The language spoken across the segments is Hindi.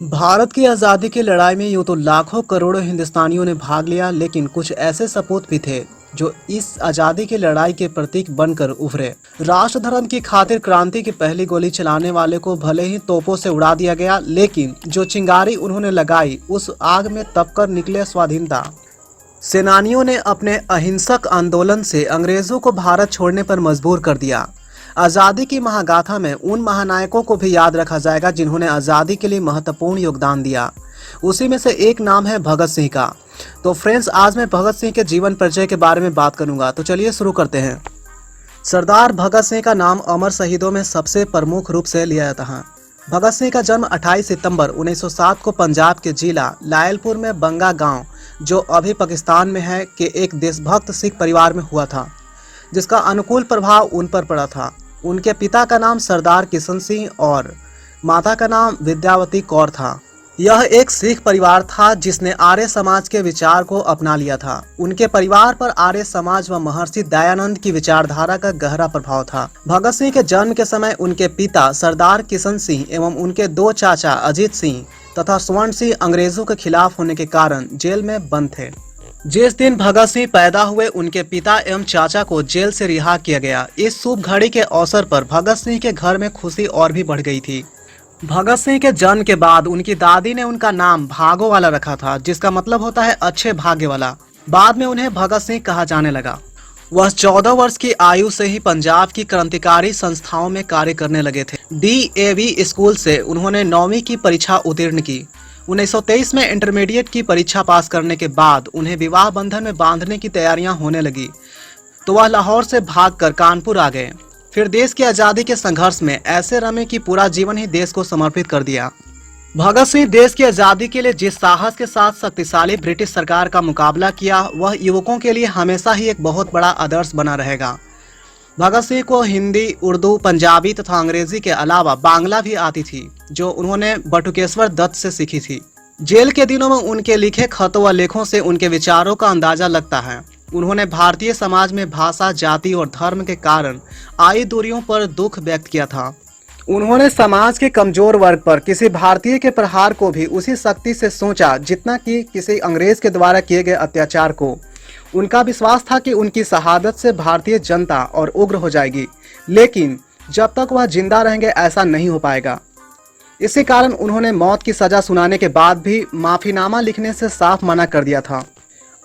भारत की आज़ादी की लड़ाई में यूं तो लाखों करोड़ों हिंदुस्तानियों ने भाग लिया, लेकिन कुछ ऐसे सपूत भी थे जो इस आज़ादी की लड़ाई के प्रतीक बनकर उभरे। राष्ट्र धर्म की खातिर क्रांति की पहली गोली चलाने वाले को भले ही तोपों से उड़ा दिया गया, लेकिन जो चिंगारी उन्होंने लगाई उस आग में तपकर निकले स्वाधीनता सेनानियों ने अपने अहिंसक आंदोलन से अंग्रेजों को भारत छोड़ने पर मजबूर कर दिया। आज़ादी की महागाथा में उन महानायकों को भी याद रखा जाएगा जिन्होंने आज़ादी के लिए महत्वपूर्ण योगदान दिया। उसी में से एक नाम है भगत सिंह का। तो फ्रेंड्स, आज मैं भगत सिंह के जीवन परिचय के बारे में बात करूंगा। तो चलिए शुरू करते हैं। सरदार भगत सिंह का नाम अमर शहीदों में सबसे प्रमुख रूप से लिया जाता है। भगत सिंह का जन्म 28 सितंबर 1907 को पंजाब के जिला लायलपुर में बंगा गांव, जो अभी पाकिस्तान में है, के एक देशभक्त सिख परिवार में हुआ था, जिसका अनुकूल प्रभाव उन पर पड़ा था। उनके पिता का नाम सरदार किशन सिंह और माता का नाम विद्यावती कौर था। यह एक सिख परिवार था जिसने आर्य समाज के विचार को अपना लिया था। उनके परिवार पर आर्य समाज व महर्षि दयानंद की विचारधारा का गहरा प्रभाव था। भगत सिंह के जन्म के समय उनके पिता सरदार किशन सिंह एवं उनके दो चाचा अजीत सिंह तथा स्वर्ण सिंह अंग्रेजों के खिलाफ होने के कारण जेल में बंद थे। जिस दिन भगत सिंह पैदा हुए, उनके पिता एवं चाचा को जेल से रिहा किया गया। इस शुभ घड़ी के अवसर पर भगत सिंह के घर में खुशी और भी बढ़ गई थी। भगत सिंह के जन्म के बाद उनकी दादी ने उनका नाम भागो वाला रखा था, जिसका मतलब होता है अच्छे भाग्य वाला। बाद में उन्हें भगत सिंह कहा जाने लगा। वह 14 वर्ष की आयु से ही पंजाब की क्रांतिकारी संस्थाओं में कार्य करने लगे थे। DAV स्कूल से उन्होंने 9वीं की परीक्षा उत्तीर्ण की। 1923 में इंटरमीडिएट की परीक्षा पास करने के बाद उन्हें विवाह बंधन में बांधने की तैयारियां होने लगी, तो वह लाहौर से भागकर कानपुर आ गए। फिर देश की आज़ादी के संघर्ष में ऐसे रमे कि पूरा जीवन ही देश को समर्पित कर दिया। भगत सिंह देश की आज़ादी के लिए जिस साहस के साथ शक्तिशाली ब्रिटिश सरकार का मुकाबला किया, वह युवकों के लिए हमेशा ही एक बहुत बड़ा आदर्श बना रहेगा। भगत सिंह को हिंदी, उर्दू, पंजाबी तथा अंग्रेजी के अलावा बांग्ला भी आती थी, जो उन्होंने बटुकेश्वर दत्त से सीखी थी। जेल के दिनों में उनके लिखे खतों व लेखों से उनके विचारों का अंदाजा लगता है। उन्होंने भारतीय समाज में भाषा, जाति और धर्म के कारण आई दूरियों पर दुख व्यक्त किया था। उन्होंने समाज के कमजोर वर्ग पर किसी भारतीय के प्रहार को भी उसी शक्ति से सोचा जितना कि किसी अंग्रेज के द्वारा किए गए अत्याचार को। उनका विश्वास था कि उनकी शहादत से भारतीय जनता और उग्र हो जाएगी, लेकिन जब तक वह जिंदा रहेंगे ऐसा नहीं हो पाएगा। इसी कारण उन्होंने मौत की सजा सुनाने के बाद भी माफीनामा लिखने से साफ मना कर दिया था।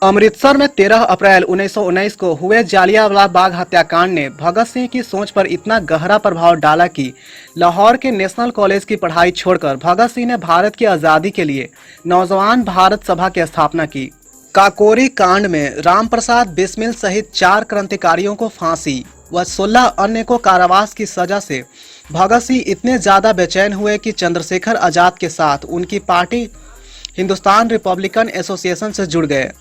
अमृतसर में 13 अप्रैल 1919 को हुए जालियांवाला बाग हत्याकांड ने भगत सिंह की सोच पर इतना गहरा प्रभाव डाला कि लाहौर के नेशनल कॉलेज की पढ़ाई छोड़कर भगत सिंह ने भारत की आज़ादी के लिए नौजवान भारत सभा की स्थापना की। काकोरी कांड में राम प्रसाद बिस्मिल सहित 4 क्रांतिकारियों को फांसी व 16 अन्य को कारावास की सजा से भगत सिंह इतने ज्यादा बेचैन हुए कि चंद्रशेखर आजाद के साथ उनकी पार्टी हिंदुस्तान रिपब्लिकन एसोसिएशन से जुड़ गए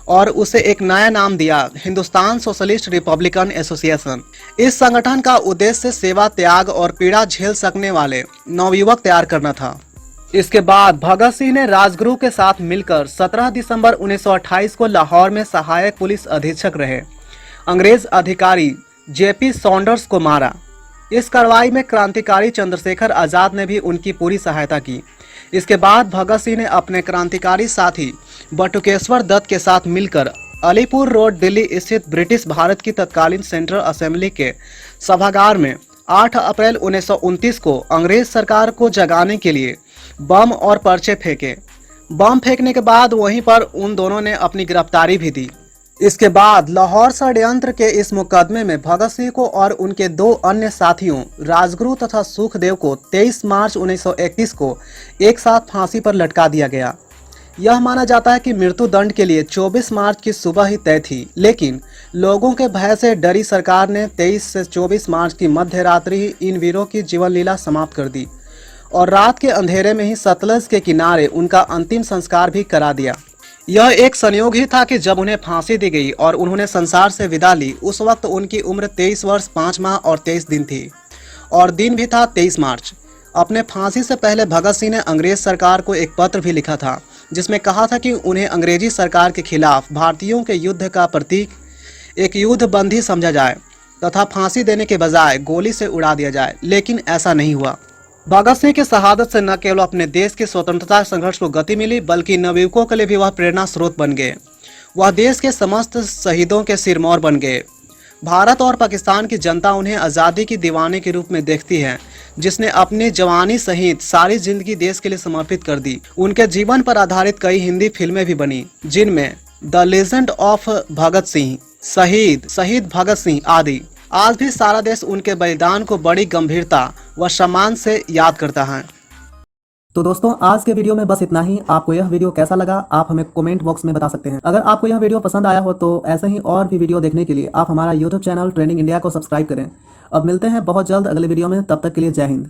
और उसे एक नया नाम दिया, हिंदुस्तान सोशलिस्ट रिपब्लिकन एसोसिएशन। इस संगठन का उद्देश्य सेवा, त्याग और पीड़ा झेल सकने वाले नवयुवक तैयार करना था। इसके बाद भगत सिंह ने राजगुरु के साथ मिलकर 17 दिसंबर 1928 को लाहौर में सहायक पुलिस अधीक्षक रहे अंग्रेज अधिकारी JP सॉन्डर्स को मारा। इस कार्रवाई में क्रांतिकारी चंद्रशेखर आजाद ने भी उनकी पूरी सहायता की। इसके बाद भगत सिंह ने अपने क्रांतिकारी साथी बटुकेश्वर दत्त के साथ मिलकर अलीपुर रोड, दिल्ली स्थित ब्रिटिश भारत की तत्कालीन सेंट्रल असेंबली के सभागार में 8 अप्रैल 1929 को अंग्रेज सरकार को जगाने के लिए बम और पर्चे फेंके। बम फेंकने के बाद वहीं पर उन दोनों ने अपनी गिरफ्तारी भी दी। इसके बाद लाहौर षड्यंत्र के इस मुकदमे में भगत सिंह को और उनके 2 अन्य साथियों राजगुरु तथा सुखदेव को 23 मार्च 1931 को एक साथ फांसी पर लटका दिया गया। यह माना जाता है कि मृत्यु दंड के लिए 24 मार्च की सुबह ही तय थी, लेकिन लोगों के भय से डरी सरकार ने 23 से 24 मार्च की मध्य रात्रि ही इन वीरों की जीवन लीला समाप्त कर दी और रात के अंधेरे में ही सतलज के किनारे उनका अंतिम संस्कार भी करा दिया। यह एक संयोग ही था कि जब उन्हें फांसी दी गई और उन्होंने संसार से विदा ली, उस वक्त उनकी उम्र 23 वर्ष 5 माह और 23 दिन थी और दिन भी था 23 मार्च। अपने फांसी से पहले भगत सिंह ने अंग्रेज सरकार को एक पत्र भी लिखा था, जिसमें कहा था कि उन्हें अंग्रेजी सरकार के खिलाफ भारतीयों के युद्ध का प्रतीक एक युद्ध बंदी समझा जाए तथा फांसी देने के बजाय गोली से उड़ा दिया जाए, लेकिन ऐसा नहीं हुआ। भगत सिंह की शहादत से न केवल अपने देश के स्वतंत्रता संघर्ष को गति मिली, बल्कि नवयुवकों के लिए भी वह प्रेरणा स्रोत बन गए। वह देश के समस्त शहीदों के सिरमौर बन गए। भारत और पाकिस्तान की जनता उन्हें आज़ादी की दीवाने के रूप में देखती है, जिसने अपनी जवानी सहित सारी जिंदगी देश के लिए समर्पित कर दी। उनके जीवन पर आधारित कई हिंदी फिल्में भी बनी, जिनमें the legend of Bhagat Singh, शहीद भगत सिंह आदि। आज भी सारा देश उनके बलिदान को बड़ी गंभीरता व सम्मान से याद करता है। तो दोस्तों, आज के वीडियो में बस इतना ही। आपको यह वीडियो कैसा लगा आप हमें कमेंट बॉक्स में बता सकते हैं। अगर आपको यह वीडियो पसंद आया हो तो ऐसे ही और भी वीडियो देखने के लिए आप हमारा यूट्यूब चैनल ट्रेंडिंग इंडिया को सब्सक्राइब करें। अब मिलते हैं बहुत जल्द अगले वीडियो में, तब तक के लिए जय हिंद।